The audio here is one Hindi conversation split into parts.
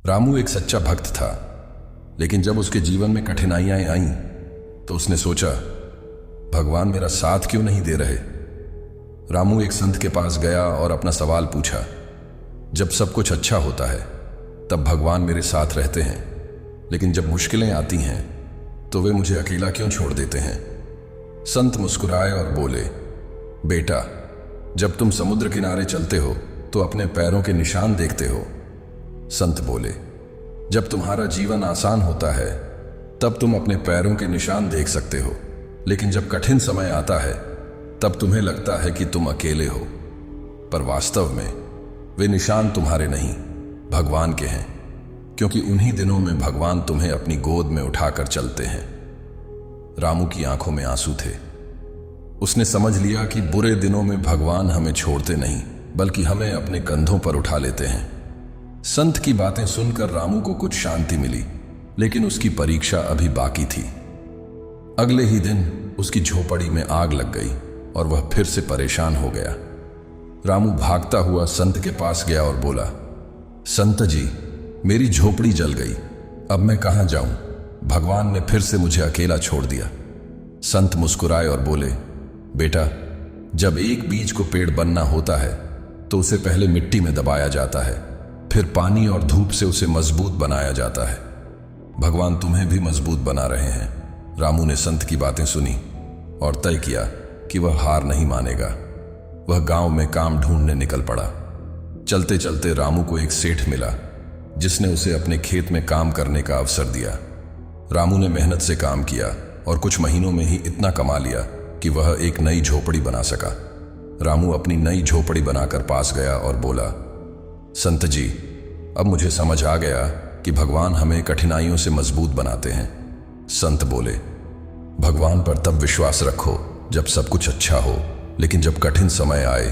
रामू एक सच्चा भक्त था, लेकिन जब उसके जीवन में कठिनाइयां आईं तो उसने सोचा, भगवान मेरा साथ क्यों नहीं दे रहे। रामू एक संत के पास गया और अपना सवाल पूछा। जब सब कुछ अच्छा होता है तब भगवान मेरे साथ रहते हैं, लेकिन जब मुश्किलें आती हैं तो वे मुझे अकेला क्यों छोड़ देते हैं। संत मुस्कुराए और बोले, बेटा, जब तुम समुद्र किनारे चलते हो तो अपने पैरों के निशान देखते हो। संत बोले, जब तुम्हारा जीवन आसान होता है तब तुम अपने पैरों के निशान देख सकते हो, लेकिन जब कठिन समय आता है तब तुम्हें लगता है कि तुम अकेले हो। पर वास्तव में वे निशान तुम्हारे नहीं, भगवान के हैं, क्योंकि उन्हीं दिनों में भगवान तुम्हें अपनी गोद में उठाकर चलते हैं। रामू की आंखों में आंसू थे। उसने समझ लिया कि बुरे दिनों में भगवान हमें छोड़ते नहीं, बल्कि हमें अपने कंधों पर उठा लेते हैं। संत की बातें सुनकर रामू को कुछ शांति मिली, लेकिन उसकी परीक्षा अभी बाकी थी। अगले ही दिन उसकी झोपड़ी में आग लग गई और वह फिर से परेशान हो गया। रामू भागता हुआ संत के पास गया और बोला, संत जी, मेरी झोपड़ी जल गई, अब मैं कहां जाऊं। भगवान ने फिर से मुझे अकेला छोड़ दिया। संत मुस्कुराए और बोले, बेटा, जब एक बीज को पेड़ बनना होता है तो उसे पहले मिट्टी में दबाया जाता है, फिर पानी और धूप से उसे मजबूत बनाया जाता है। भगवान तुम्हें भी मजबूत बना रहे हैं। रामू ने संत की बातें सुनी और तय किया कि वह हार नहीं मानेगा। वह गांव में काम ढूंढने निकल पड़ा। चलते चलते रामू को एक सेठ मिला, जिसने उसे अपने खेत में काम करने का अवसर दिया। रामू ने मेहनत से काम किया और कुछ महीनों में ही इतना कमा लिया कि वह एक नई झोपड़ी बना सका। रामू अपनी नई झोपड़ी बनाकर पास गया और बोला, संत जी, अब मुझे समझ आ गया कि भगवान हमें कठिनाइयों से मजबूत बनाते हैं। संत बोले, भगवान पर तब विश्वास रखो जब सब कुछ अच्छा हो, लेकिन जब कठिन समय आए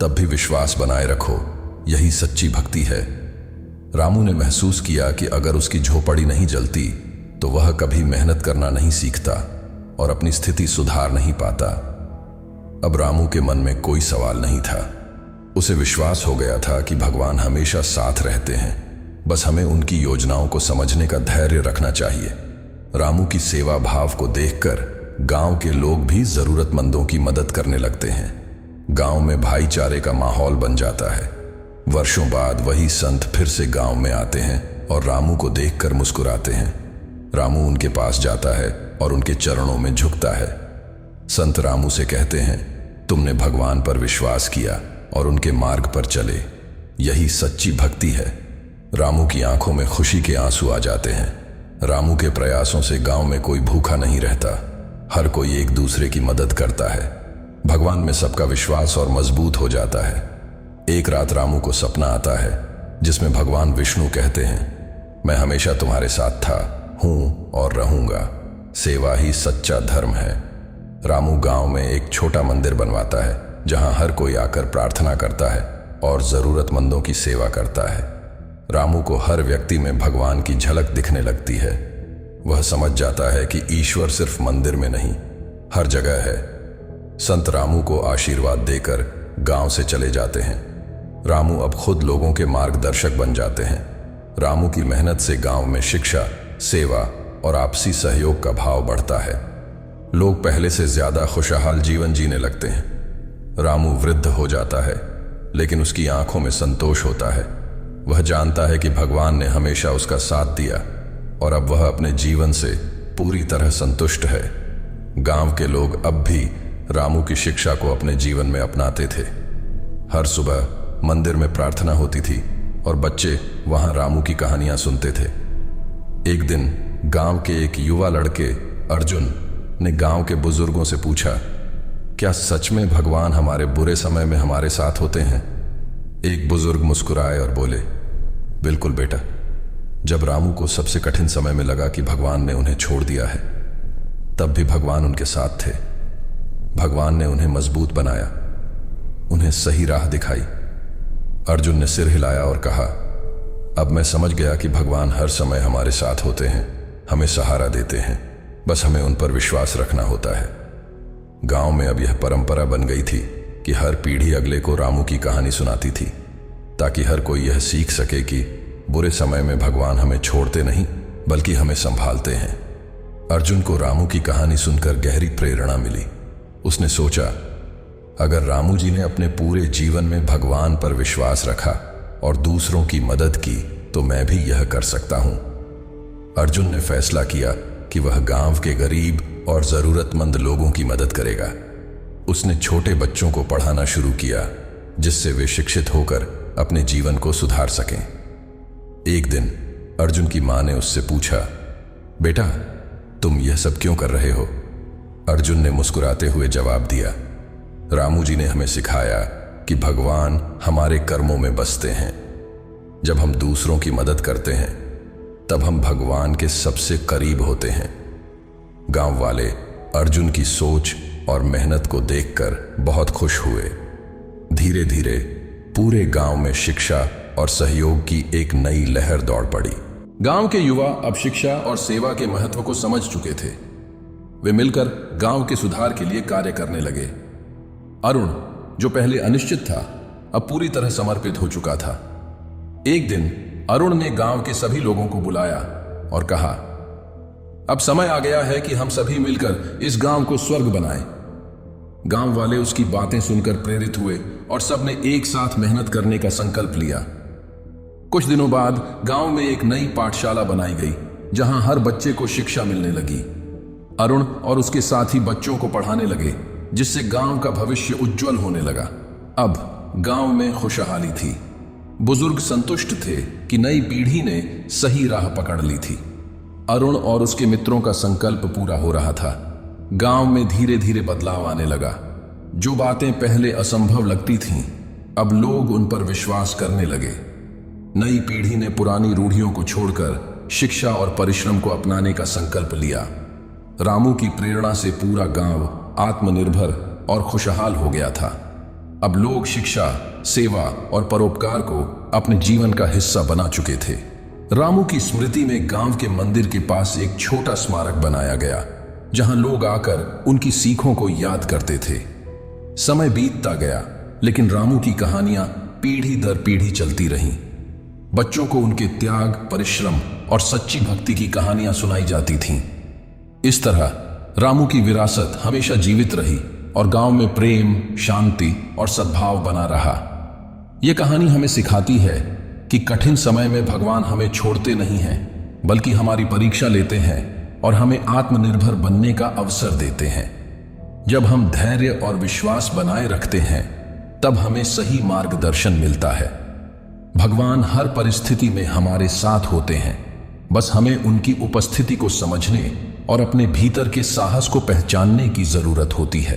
तब भी विश्वास बनाए रखो, यही सच्ची भक्ति है। रामू ने महसूस किया कि अगर उसकी झोपड़ी नहीं जलती तो वह कभी मेहनत करना नहीं सीखता और अपनी स्थिति सुधार नहीं पाता। अब रामू के मन में कोई सवाल नहीं था। उसे विश्वास हो गया था कि भगवान हमेशा साथ रहते हैं, बस हमें उनकी योजनाओं को समझने का धैर्य रखना चाहिए। रामू की सेवा भाव को देखकर गांव के लोग भी जरूरतमंदों की मदद करने लगते हैं। गांव में भाईचारे का माहौल बन जाता है। वर्षों बाद वही संत फिर से गांव में आते हैं और रामू को देखकर मुस्कुराते हैं। रामू उनके पास जाता है और उनके चरणों में झुकता है। संत रामू से कहते हैं, तुमने भगवान पर विश्वास किया और उनके मार्ग पर चले, यही सच्ची भक्ति है। रामू की आंखों में खुशी के आंसू आ जाते हैं। रामू के प्रयासों से गांव में कोई भूखा नहीं रहता, हर कोई एक दूसरे की मदद करता है। भगवान में सबका विश्वास और मजबूत हो जाता है। एक रात रामू को सपना आता है जिसमें भगवान विष्णु कहते हैं, मैं हमेशा तुम्हारे साथ था, हूं और रहूंगा, सेवा ही सच्चा धर्म है। रामू गांव में एक छोटा मंदिर बनवाता है जहां हर कोई आकर प्रार्थना करता है और जरूरतमंदों की सेवा करता है। रामू को हर व्यक्ति में भगवान की झलक दिखने लगती है। वह समझ जाता है कि ईश्वर सिर्फ मंदिर में नहीं, हर जगह है। संत रामू को आशीर्वाद देकर गांव से चले जाते हैं। रामू अब खुद लोगों के मार्गदर्शक बन जाते हैं। रामू की मेहनत से गांव में शिक्षा, सेवा और आपसी सहयोग का भाव बढ़ता है। लोग पहले से ज्यादा खुशहाल जीवन जीने लगते हैं। रामू वृद्ध हो जाता है, लेकिन उसकी आंखों में संतोष होता है। वह जानता है कि भगवान ने हमेशा उसका साथ दिया और अब वह अपने जीवन से पूरी तरह संतुष्ट है। गांव के लोग अब भी रामू की शिक्षा को अपने जीवन में अपनाते थे। हर सुबह मंदिर में प्रार्थना होती थी और बच्चे वहां रामू की कहानियां सुनते थे। एक दिन गांव के एक युवा लड़के अर्जुन ने गांव के बुजुर्गों से पूछा, क्या सच में भगवान हमारे बुरे समय में हमारे साथ होते हैं? एक बुजुर्ग मुस्कुराए और बोले, बिल्कुल बेटा। जब रामू को सबसे कठिन समय में लगा कि भगवान ने उन्हें छोड़ दिया है, तब भी भगवान उनके साथ थे। भगवान ने उन्हें मजबूत बनाया, उन्हें सही राह दिखाई। अर्जुन ने सिर हिलाया और कहा, अब मैं समझ गया कि भगवान हर समय हमारे साथ होते हैं, हमें सहारा देते हैं, बस हमें उन पर विश्वास रखना होता है। गांव में अब यह परंपरा बन गई थी कि हर पीढ़ी अगले को रामू की कहानी सुनाती थी, ताकि हर कोई यह सीख सके कि बुरे समय में भगवान हमें छोड़ते नहीं बल्कि हमें संभालते हैं। अर्जुन को रामू की कहानी सुनकर गहरी प्रेरणा मिली। उसने सोचा, अगर रामू जी ने अपने पूरे जीवन में भगवान पर विश्वास रखा और दूसरों की मदद की तो मैं भी यह कर सकता हूं। अर्जुन ने फैसला किया कि वह गांव के गरीब और जरूरतमंद लोगों की मदद करेगा। उसने छोटे बच्चों को पढ़ाना शुरू किया जिससे वे शिक्षित होकर अपने जीवन को सुधार सकें। एक दिन अर्जुन की मां ने उससे पूछा, बेटा तुम यह सब क्यों कर रहे हो? अर्जुन ने मुस्कुराते हुए जवाब दिया, रामू जी ने हमें सिखाया कि भगवान हमारे कर्मों में बसते हैं। जब हम दूसरों की मदद करते हैं तब हम भगवान के सबसे करीब होते हैं। गांव वाले अर्जुन की सोच और मेहनत को देखकर बहुत खुश हुए। धीरे धीरे पूरे गांव में शिक्षा और सहयोग की एक नई लहर दौड़ पड़ी। गांव के युवा अब शिक्षा और सेवा के महत्व को समझ चुके थे। वे मिलकर गांव के सुधार के लिए कार्य करने लगे। अरुण, जो पहले अनिश्चित था, अब पूरी तरह समर्पित हो चुका था। एक दिन अरुण ने गांव के सभी लोगों को बुलाया और कहा, अब समय आ गया है कि हम सभी मिलकर इस गांव को स्वर्ग बनाएं। गांव वाले उसकी बातें सुनकर प्रेरित हुए और सबने एक साथ मेहनत करने का संकल्प लिया। कुछ दिनों बाद गांव में एक नई पाठशाला बनाई गई जहां हर बच्चे को शिक्षा मिलने लगी। अरुण और उसके साथी बच्चों को पढ़ाने लगे जिससे गांव का भविष्य उज्जवल होने लगा। अब गांव में खुशहाली थी। बुजुर्ग संतुष्ट थे कि नई पीढ़ी ने सही राह पकड़ ली थी। अरुण और उसके मित्रों का संकल्प पूरा हो रहा था। गांव में धीरे धीरे बदलाव आने लगा। जो बातें पहले असंभव लगती थीं, अब लोग उन पर विश्वास करने लगे। नई पीढ़ी ने पुरानी रूढ़ियों को छोड़कर शिक्षा और परिश्रम को अपनाने का संकल्प लिया। रामू की प्रेरणा से पूरा गांव आत्मनिर्भर और खुशहाल हो गया था। अब लोग शिक्षा, सेवा और परोपकार को अपने जीवन का हिस्सा बना चुके थे। रामू की स्मृति में गांव के मंदिर के पास एक छोटा स्मारक बनाया गया जहां लोग आकर उनकी सीखों को याद करते थे। समय बीतता गया लेकिन रामू की कहानियां पीढ़ी दर पीढ़ी चलती रहीं। बच्चों को उनके त्याग, परिश्रम और सच्ची भक्ति की कहानियां सुनाई जाती थीं। इस तरह रामू की विरासत हमेशा जीवित रही और गांव में प्रेम, शांति और सद्भाव बना रहा। यह कहानी हमें सिखाती है कि कठिन समय में भगवान हमें छोड़ते नहीं हैं बल्कि हमारी परीक्षा लेते हैं और हमें आत्मनिर्भर बनने का अवसर देते हैं। जब हम धैर्य और विश्वास बनाए रखते हैं तब हमें सही मार्गदर्शन मिलता है। भगवान हर परिस्थिति में हमारे साथ होते हैं, बस हमें उनकी उपस्थिति को समझने और अपने भीतर के साहस को पहचानने की जरूरत होती है।